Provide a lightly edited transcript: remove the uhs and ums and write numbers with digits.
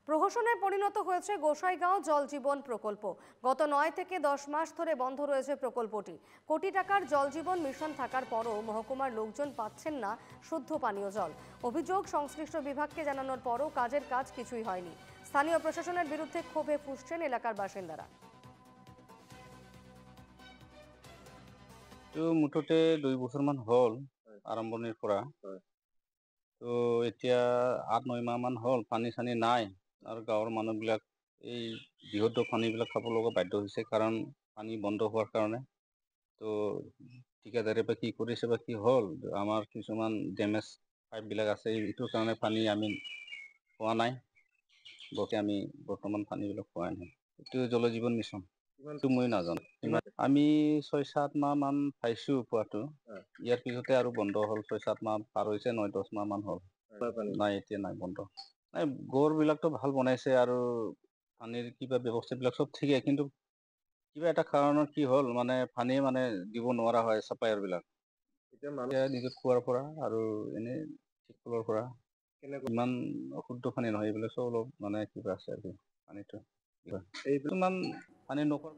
প্রহসনে পরিণত হয়েছে গোসাইগাঁও জল জীবন প্রকল্প। গত 9 থেকে 10 মাস ধরে বন্ধ রয়েছে প্রকল্পটি। কোটি টাকার জল জীবন মিশন থাকার পরও মহকুমার লোকজন পাচ্ছেন না শুদ্ধ পানীয় জল। অভিযোগ সংশ্লিষ্ট বিভাগকে জানানোর পরও কাজের কাজ কিছুই হয়নি। স্থানীয় প্রশাসনের বিরুদ্ধে ক্ষোভে ফুঁসছেন এলাকার বাসিন্দারা। তো মুঠতে 2 বছৰমান হ'ল আৰম্ভণিৰ পৰা। তো এতিয়া 8-9 মাহমান হ'ল পানী-চানী নাই আৰু গাঁৱৰ মানুহবিলাক এই বিশুদ্ধ পানীবিলাক খাব লগা বাধ্য হৈছে কাৰণ পানী বন্ধ হোৱাৰ কাৰণে। তো ঠিকাদাৰে বা কি কৰিছে বা কি হ'ল, আমাৰ কিছুমান ডেমেজ পাইপবিলাক আছে, এইটোৰ কাৰণে পানী আমি পোৱা নাই। আমি বৰ্তমান পানীবিলাক পোৱাই নাই। এইটো জল জীৱন মিছন। এইটো মই নাজানো। আমি 6-7 মাহমান পাইছোঁ পোৱাটো। ইয়াৰ পিছতে আৰু বন্ধ হ'ল। 6-7 মাহ পাৰ হৈছে, 9-10 মাহমান হ'ল। নাই, এতিয়া নাই, বন্ধ। নাই, গড়বিলাকতো ভাল বনাইছে আৰু পানীৰ কিবা ব্যৱস্থাবিলাক চব ঠিকে, কিন্তু কিবা এটা কাৰণত কি হ'ল মানে পানী মানে দিব নোৱাৰা হয় ছাপ্লায়াৰবিলাক। এতিয়া নিজে খোৱাৰ পৰা আৰু এনেই টিপকলৰ পৰা ইমান অশুদ্ধ পানী নহয়, এইবিলাক চব অলপ মানে কিবা আছে আৰু পানীটো। এইটো ইমান পানী নকৰা